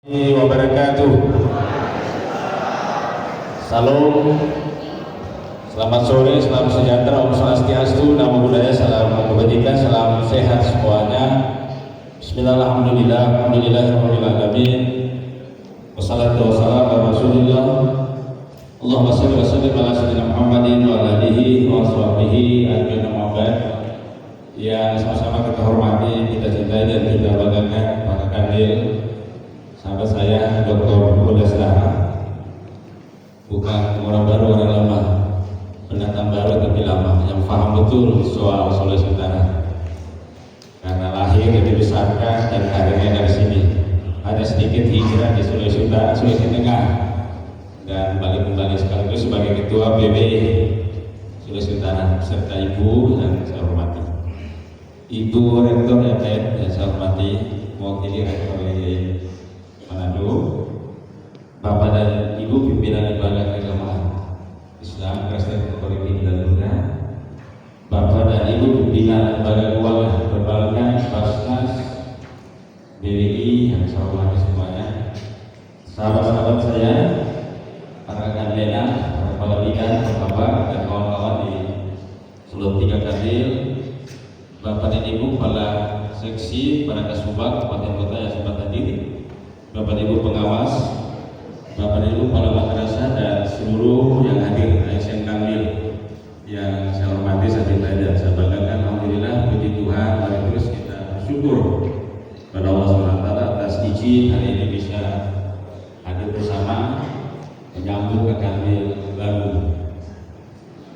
Wabarakatuh. Salam, selamat sore, salam sejahtera, Om Swastiastu, Namo Buddhaya, salam kebajikan, salam sehat semuanya. Bismillahirrahmanirrahim. Alhamdulillahirabbil alamin. Wassalatu wassalamu ala Rasulillah. Allahumma shalli wa sallim ala sayyidina Muhammadin wa ala alihi wa sahbihi ajmain. Yang sama-sama kita hormati, kita cintai dan kita banggakan para kanil sahabat saya Dr. Budi Sudara, bukan orang baru, orang lama, pendatang baru tapi lama, yang paham betul soal Sulawesi Utara karena lahir dibesarkan dan karirnya dari sini. Ada sedikit hijrah di Sulawesi Utara, Sulawesi Tengah, dan balik kembali sekaligus sebagai ketua BB Sulawesi Utara serta ibu yang saya hormati, Ibu Rektor FN yang saya hormati, mewakili Rektor Manado, Bapak dan Ibu pimpinan lembaga keagamaan Islam Kristen Katolik dan Buddha, Bapak dan Ibu pimpinan lembaga keuangan perbankan, Basnas, BWI yang saya hormati semuanya, sahabat-sahabat saya, para rekan Lena, para kepala bidang, Bapak dan kawan-kawan di Solo 3 Kadil, Bapak dan Ibu kepala seksi, para kasubag, kabupaten kota yang sempat hadir, Bapak dan Ibu pengawas, Bapak dan Ibu kepala madrasah dan seluruh yang hadir, ASN Kamil yang saya hormati, saya cintai dan saya banggakan. Alhamdulillah, puji Tuhan, mari terus kita bersyukur pada Allah SWT atas izin hari ini bisa hadir bersama menyambut ke Kamil baru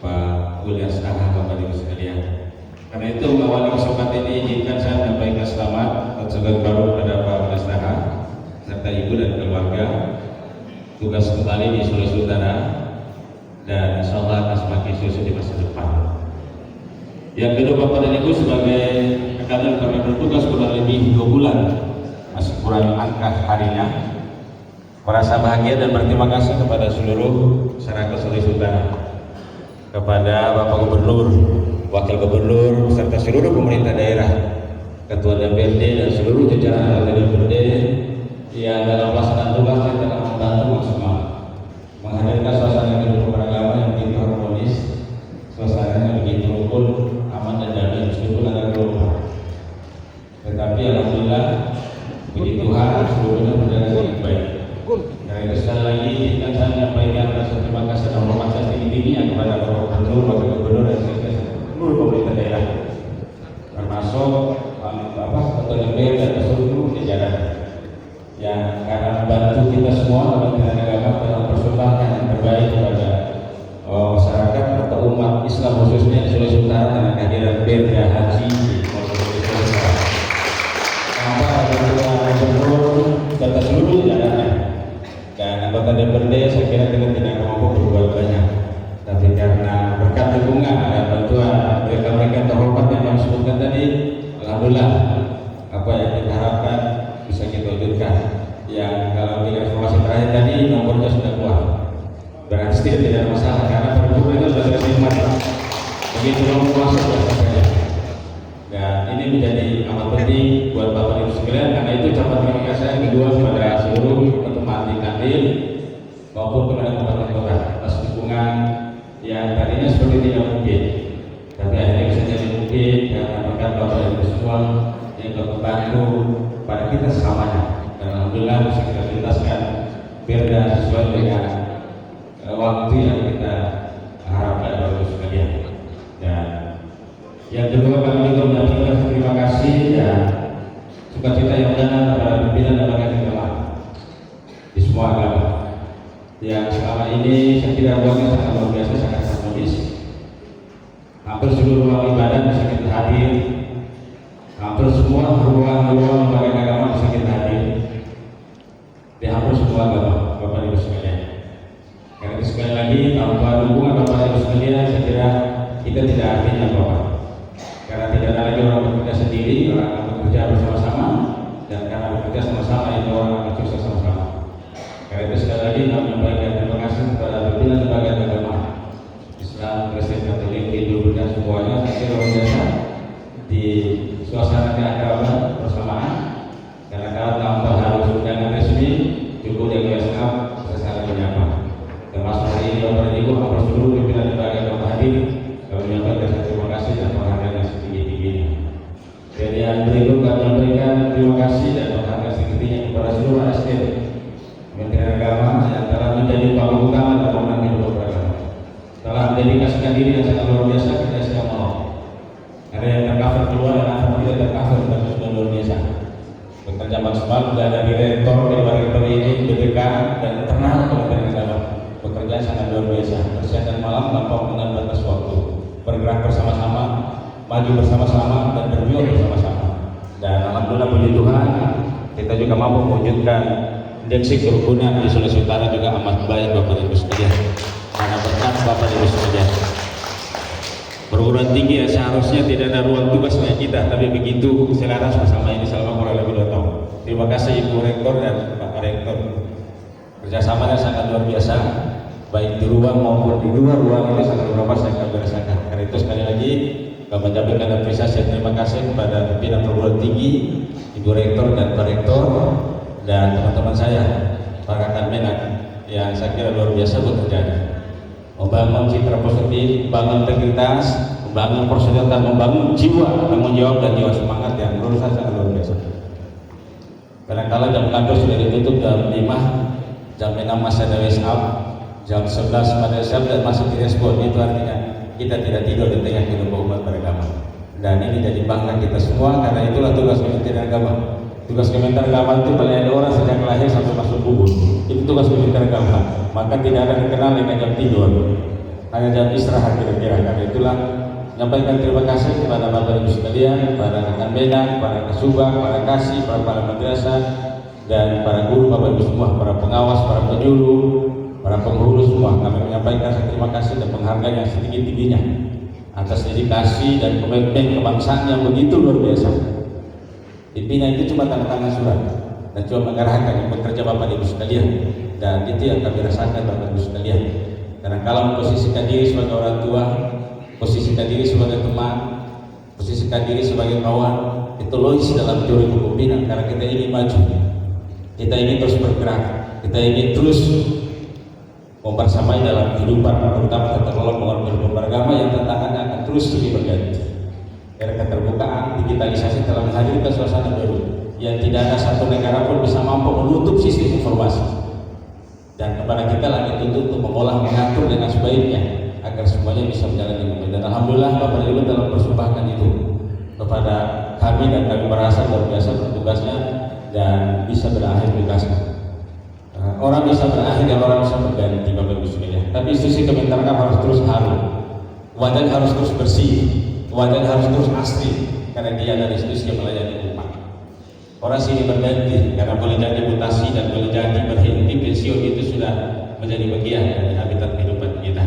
Pak William Sudara, Bapak Ibu sekalian. Karena itu mengawali kesempatan ini izinkan saya menyampaikan selamat dan baru kepada Pak William Sudara serta ibu dan keluarga, tugas kembali di Sulawesi Utara, dan insya Allah akan semakin sukses di masa depan. Yang kedua, Bapak dan Ibu sebagai rekan kami bertugas kurang lebih 2 bulan, masih kurang angka harinya, merasa bahagia dan berterima kasih kepada seluruh masyarakat Sulawesi Utara, kepada Bapak Gubernur, Wakil Gubernur, serta seluruh pemerintah daerah, Ketua DPRD dan seluruh jajaran DPRD yang dalam pelaksanaan tugasnya telah membantu maksimal menghadirkan suasana kehidupan beragama yang begitu harmonis, suasananya begitu rukun, aman dan damai meskipun ada gelombang. Tetapi alhamdulillah, puji Tuhan, seluruhnya berjalan dengan baik. Karena itu sekali lagi kita saya menyampaikan rasa terima kasih dan hormat saya setinggi-tingginya kepada Bapak Gubernur, Wakil Gubernur dan seluruh pemerintah daerah, termasuk Bapak Ketua DPR dan seluruh jajaran yang karena membantu kita semua Kementerian Agama dalam persembahkan yang terbaik kepada masyarakat atau umat Islam khususnya di Sulawesi Utara dengan kehadiran Perda Haji serta seluruh jajarannya dan anggota DPRD. Saya kira kita tidak mampu berbuat banyak, tapi karena berkat dukungan dan bantuan mereka-mereka terhormat yang kami sebutkan tadi, alhamdulillah apa yang kita harapkan bisa kita wujudkan. Yang kalau dengan informasi terakhir tadi nomornya sudah keluar, berarti tidak ada masalah karena penduduk itu sudah nikmat, begitu nomor masuk saja. Dan ini menjadi amat penting buat Bapak Ibu sekalian. Karena itu ucapan terima kasih saya kedua kepada seluruh teman di Kadil maupun kepada kabupaten kota atas dukungan yang tadinya seperti tidak mungkin, tapi akhirnya bisa jadi mungkin karena berkat Bapak Ibu semua yang membantu pada kita selamanya. Dan alhamdulillah bisa kita tuntaskan Perda sesuai dengan waktu yang kita harapkan Bapak sekalian. Dan yang kedua, kami juga menyampaikan terima kasih dan sukacita yang mendalam kepada pimpinan lembaga keagamaan di semua agama yang selama ini saya kira buatnya sangat luar biasa, sangat harmonis. Hampir seluruh ruang ibadah bisa kita hadir, hampir semua ruang-ruang lembaga keagamaan bisa kita hadir di hampir semua agama, Bapak Ibu sekalian. Karena itu sekali lagi, tanpa dukungan Bapak Ibu sekalian, saya kira kita tidak artinya apa-apa. Karena tidak ada lagi orang bekerja sendiri, orang akan bekerja bersama-sama, dan karena bekerja sama-sama itu orang akan sukses sama-sama. Karena itu sekali lagi kami menyampaikan terima kasih kepada pimpinan lembaga keagamaan Islam, Kristen, Katolik, Hindu, Buddha semuanya. Saya kira luar biasa di suasana keagamaan bersamaan. Karena kalau tanpa harus undangan resmi, mendedikasikan diri yang sangat luar biasa, kita sedang mau. Ada yang tercover keluar dan ada yang tidak tercover, tapi sudah luar biasa. Bekerja maksimal dari rektor, dari rektor ini, BPK dan internal Kementerian Agama. Bekerja sangat luar biasa. Bersiap dan malam tanpa mengenal batas waktu. Bergerak bersama-sama, maju bersama-sama dan berjuang bersama-sama. Dan alhamdulillah puji Tuhan, kita juga mampu mewujudkan indeksi kerukunan di Sulawesi Utara juga amat baik Bapak Ibu sekalian. Karena berkat Bapak Ibu sekalian. Perguruan tinggi ya seharusnya tidak ada ruang tugas bagi kita, tapi begitu selaras bersama ini selama kurang lebih 2 tahun. Terima kasih Ibu Rektor dan Pak Rektor. Kerjasamanya sangat luar biasa, baik di ruang maupun di luar ruang itu sangat luar biasa kami rasakan. Karena itu sekali lagi kami menyampaikan apresiasi dan terima kasih kepada pimpinan perguruan tinggi, Ibu Rektor dan Pak Rektor dan teman-teman saya, para rekan Menak yang saya kira luar biasa bekerja. Membangun citra positif, membangun integritas, membangun personil dan membangun jiwa tanggung jawab dan jiwa semangat yang menurut saya sangat luar biasa. Kadang-kala jam kantor sudah ditutup jam 5, jam 6 masih ada WhatsApp, jam 11 pada WhatsApp dan masih direspon. Itu artinya kita tidak tidur di tengah kehidupan umat beragama. Dan ini jadi bangga kita semua karena itulah tugas Kementerian Agama. Tugas Kementerian Agama itu paling ada orang sejak lahir sampai masuk kubur. Itu tugas Kementerian Agama. Maka tidak ada dikenal dengan jam tidur, hanya jam istirahat kira-kira. Karena itulah menyampaikan terima kasih kepada Bapak Ibu sekalian, para rekan Menak, para kasubag, para kasih, para madrasah dan para guru Bapak Ibu semua, para pengawas, para penyuluh, para penghulu semua. Kami menyampaikan terima kasih dan penghargaan yang setinggi-tingginya atas dedikasi dan komitmen kebangsaan yang begitu luar biasa. Pimpinan itu cuma tanda tangan surat dan cuma mengarahkan yang bekerja Bapak Ibu sekalian, dan itu yang kami rasakan Bapak Ibu sekalian. Karena kalau memposisikan diri sebagai orang tua, posisikan diri sebagai teman, posisikan diri sebagai kawan, itu logis dalam teori kepemimpinan. Karena kita ingin maju, kita ingin terus bergerak, kita ingin terus mempersamai dalam kehidupan, terutama terlalu mengenai beragama yang tantangannya akan terus silih berganti. Karena keterbukaan, digitalisasi telah menghadirkan suasana baru yang tidak ada satu negara pun bisa mampu menutup sistem informasi. Dan kepada kita lagi dituntut untuk mengolah, mengatur dengan sebaiknya agar semuanya bisa berjalan dengan baik. Dan alhamdulillah Bapak Ibu telah mempersembahkan itu kepada kami dan kami merasa luar biasa bertugasnya dan bisa berakhir tugasnya. Orang bisa berakhir dan orang bisa berganti Bapak Ibu sekalian. Tapi institusi Kementerian harus terus harum, wadah harus terus bersih, wadah harus terus asri karena dia adalah institusi yang melayani umat. Orang sini berganti karena boleh jadi mutasi dan boleh jadi berhenti pensiun, itu sudah menjadi bagian dari habitat kehidupan kita.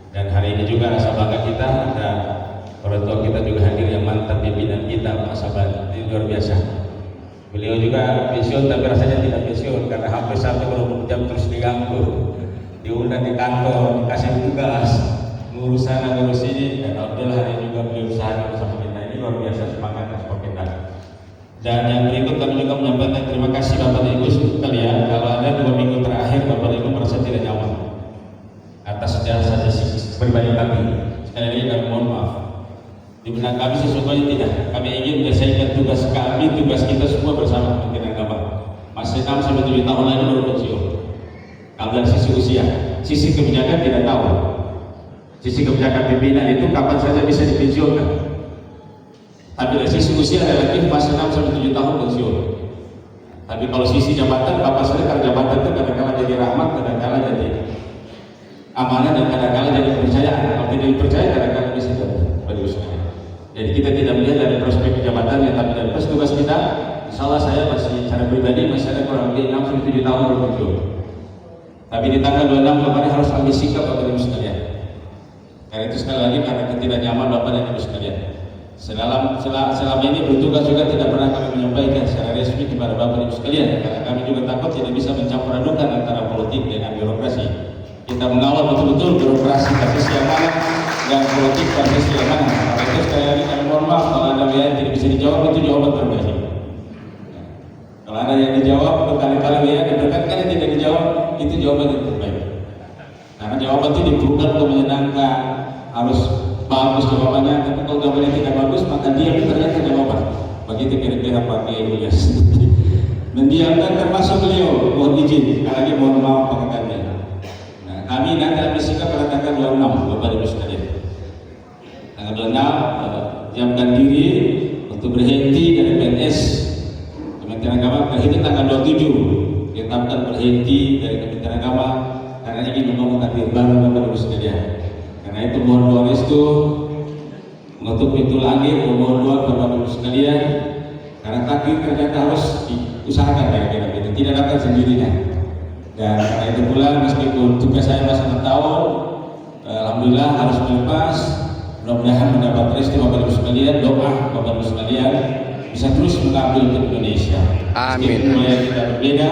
Dan hari ini juga rasa bangga kita ada orang tua kita juga hadir yang mantan pimpinan kita Pak Saban, ini luar biasa. Beliau juga pensiun tapi rasanya tidak pensiun karena hampir 1 jam terus diganggu, diundang di kantor, dikasih tugas, ngurus sana ngurus ini, dan alhamdulillah hari ini juga beliau usaha bersama kita. Ini luar biasa semangat dan semakin dalam. Dan yang berikut kami juga menyampaikan terima kasih Bapak Ibu sekalian. Kalau ada 2 minggu terakhir Bapak Ibu merasa tidak nyaman atas jasa pribadi kami, sekali lagi kami mohon maaf. Di benak kami sesungguhnya tidak. Kami ingin menyelesaikan tugas kami, tugas kita semua bersama Kementerian Agama. Masih 6 sampai 7 tahun lagi baru pensiun. Kalau dari sisi usia, sisi kebijakan tidak tahu. Sisi kebijakan pimpinan itu kapan saja bisa dipensiunkan. Tapi dari sisi usia relatif masih 6 sampai 7 tahun pensiun. Tapi kalau sisi jabatan, kapan saja karena jabatan itu kadang-kadang jadi rahmat, kadang-kadang jadi amanah, dan kadang-kadang jadi kepercayaan. Kalau tidak dipercaya, kadang-kadang bisa jadi. Jadi kita tidak melihat dari prospek jabatannya, tapi dari tugas kita, insya Allah saya masih secara pribadi masih ada kurang lebih 6 sampai 7 tahun berpensiun. Tapi di tanggal 26 kemarin harus ambil sikap Bapak Ibu sekalian. Karena itu sekali lagi karena ketidaknyaman Bapak dan Ibu sekalian. Selama ini bertugas juga tidak pernah kami menyampaikan secara resmi kepada Bapak Ibu sekalian, karena kami juga takut tidak bisa mencampur adukan antara politik dengan birokrasi. Kita mengawal betul-betul birokrasi tapi siang mana dan politik tapi siang mana. Karena itu sekali lagi kami mohon maaf kalau ada yang tidak bisa dijawab, itu jawaban terbaik. Kalau ada yang dijawab berkali-kali ya diberkatkan, yang tidak dijawab itu jawaban yang terbaik. Karena jawaban itu diperlukan untuk menyenangkan, harus bagus jawabannya, tapi kalau jawabannya tidak bagus maka diam ternyata jawaban. Begitu kira-kira Pak Ilyas. Mendiamkan termasuk beliau, mohon izin sekali lagi mohon maaf pengekannya. Nah, kami nanti ambil sikap pada tanggal 26 Bapak Ibu sekalian. Tanggal 26 jamkan diri untuk berhenti dari PNS Kementerian Agama. Berhenti tanggal 27 ditetapkan berhenti dari Kementerian Agama karena ingin membangun takdir baru Bapak Ibu sekalian. Karena itu mohon doa restu untuk pintu langit, mohon doa kepada Bapak Ibu sekalian. Karena takdir ternyata harus diusahakan kira-kira gitu, tidak datang sendirinya. Dan karena itu pula meskipun tugas saya masih 6 tahun, alhamdulillah harus melepas. Mudah-mudahan mendapat restu Bapak Ibu sekalian, doa Bapak Ibu sekalian bisa terus mengambil untuk Indonesia. Amin. Meskipun wilayah kita berbeda,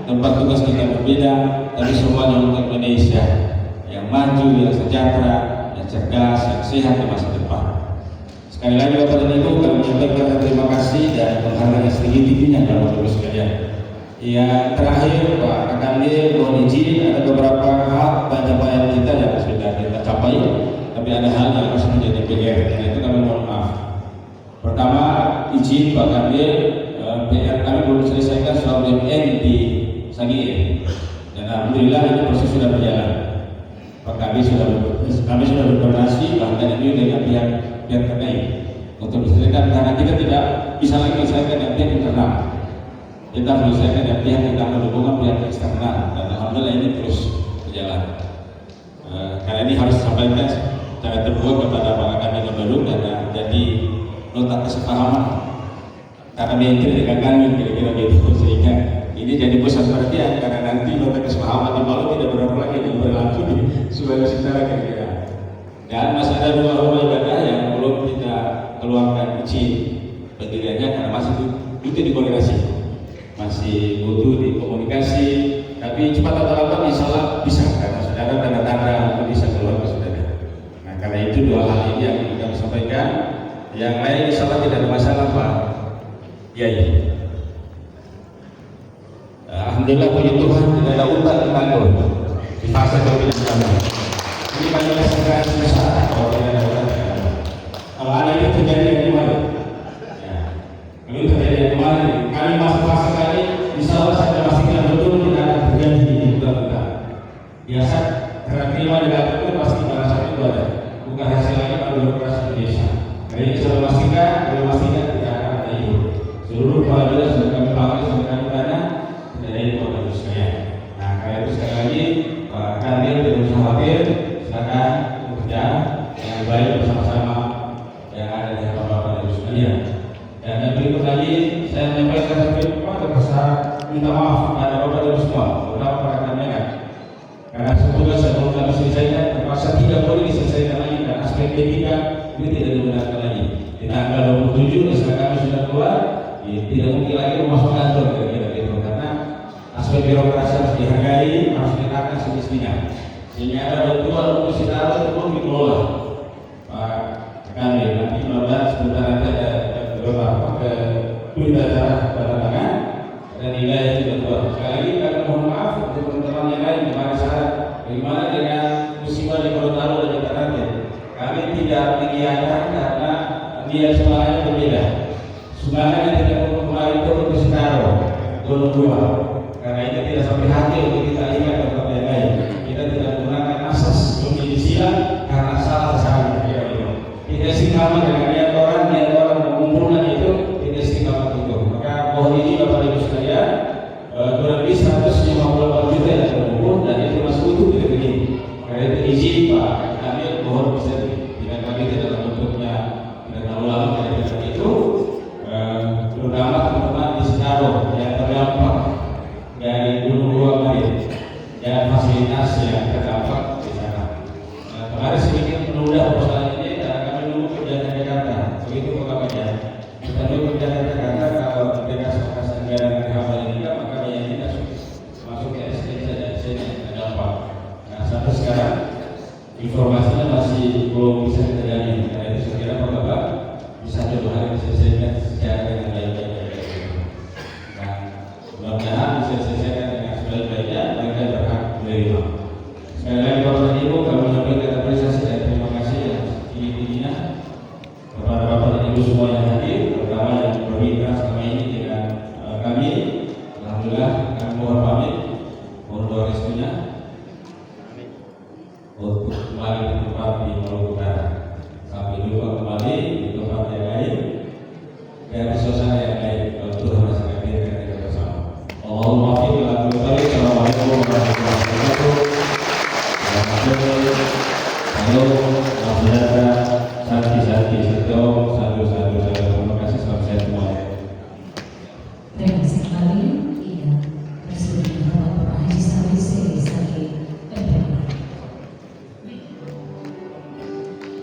tempat tugas kita berbeda, tapi semuanya untuk Indonesia yang maju, yang sejahtera, yang cerdas, yang sehat di masa depan. Sekali lagi Bapak dan Ibu, kami menyampaikan terima kasih dan penghargaan setinggi-tingginya kepada Bapak Ibu sekalian. Yang terakhir, Pak Kakande mohon izin, ada beberapa hak pencapaian kita yang sudah kita capai, tapi ada hal yang harus menjadi PR. Karena itu kami mohon maaf. Pertama, izin Pak Kakande, PR kami belum selesaikan soal BMN di Sangihe. Dan alhamdulillah ini proses sudah berjalan. Pak kami sudah berkoordinasi bahkan ini dengan pihak terkait untuk diselesaikan, karena kita tidak bisa lagi menyelesaikan dengan pihak internal. Kita menyelesaikan dengan pihak yang akan berhubungan pihak eksternal, dan alhamdulillah ini terus berjalan. Karena ini harus disampaikan secara terbuka kepada para kami yang baru karena jadi nota kesepahaman. Karena menteri dengan kami kira-kira gitu, sehingga ini jadi pusat perhatian karena nanti nota kesepahaman di Palu tidak berlaku lagi dan berlaku di Sulawesi Utara kira-kira. Dan masih ada 2 rumah ibadah yang belum kita keluarkan izin pendiriannya karena masih butuh dikoordinasi, masih butuh dikomunikasi. Tapi cepat atau lambat insya Allah bisa, karena sudah ada tanda-tanda untuk bisa keluar ke saudara. Nah karena itu 2 hal ini yang kami sampaikan. Yang lain insya Allah tidak ada masalah Pak Yai. Alhamdulillah puji Tuhan tidak ada utang di tanggung di fase pemilihan. Ini kami rasakan besar kalau tidak ada utang. Kalau ada itu terjadi yang kemarin, ya, ini terjadi yang kemarin. Kami masuk fase kali, insya Allah saya pastikan betul tidak akan terjadi di utang-utang. Biasa karena terima dengan itu pasti pada saat itu ada. Bukan hasil lagi pada birokrasi Indonesia. Jadi ini sudah memastikan tidak akan ada itu. Seluruh kepala sudah kami panggil, sudah kami tanya, tidak ada itu Bapak Ibu sekalian. Nah karena itu sekali lagi Pak Kandir tidak usah khawatir, silakan bekerja yang baik bersama-sama yang ada di hadapan Bapak Ibu sekalian. Dan yang berikut lagi saya menyampaikan kepada pesan minta maaf kepada Bapak Ibu semua, terutama para kamera. Karena tugas yang belum kami selesaikan terpaksa tidak boleh diselesaikan lagi dan aspek P3 ini tidak digunakan lagi. Di tanggal 27 setelah kami sudah keluar, ya, tidak mungkin lagi masuk kantor kira-kira gitu, karena aspek birokrasi harus dihargai, harus dikatakan semestinya. Sehingga ada bantuan untuk sitaru itu pun dikelola. Pak kami nanti mudah-mudahan sebentar nanti ada beberapa berita acara pada tangan dan nilai itu bantuan. Sekali lagi kami mohon maaf untuk teman-teman yang lain kemarin saat bagaimana dengan musibah di Gorontalo dan Jakarta. Kami tidak mengiyakan karena niat semuanya berbeda. Sumbangan yang tidak kemarin itu untuk sitaru Gunung 2. Karena itu tidak sampai hati untuk kita ingat kepada yang lain. Kita tidak menggunakan asas pemilisian karena salah sekali. Tidak istiqamah dengan niat orang mengumpulkan itu tidak istiqamah itu. Maka mohon izin Bapak Ibu sekalian, kurang lebih 158 juta yang terkumpul dan itu masih utuh tidak begini. Karena itu izin Pak kami mohon bisa tidak kami tidak dalam bentuknya tidak terlalu lama dari itu, terutama teman-teman di Sitaro yang terdampak dari Gunung 2 kemarin dan fasilitas yang terdampak di sana. Kemarin sedikit menunda persoalan ini karena kami dulu kerja di Jakarta, begitu pengamannya. Kita dulu kerja di Jakarta, kalau mereka sekarang negara hafal ini maka biaya kita masuk ke SD saja, terdampak. Nah sampai sekarang informasinya masih belum bisa terjadi. Karena itu saya kira Bapak bisa 2 hari diselesaikan secara dengan baik-baik. Nah mudah-mudahan bisa diselesaikan dengan sebaik-baiknya, mereka berhak menerima. Sekali lagi Bapak dan Ibu, kami menyampaikan apresiasi dan terima kasih yang tinggi-tingginya kepada Bapak dan Ibu semua yang hadir, terutama yang bermitra selama ini dengan kami. Alhamdulillah kami mohon pamit, mohon doa restunya. dari suasana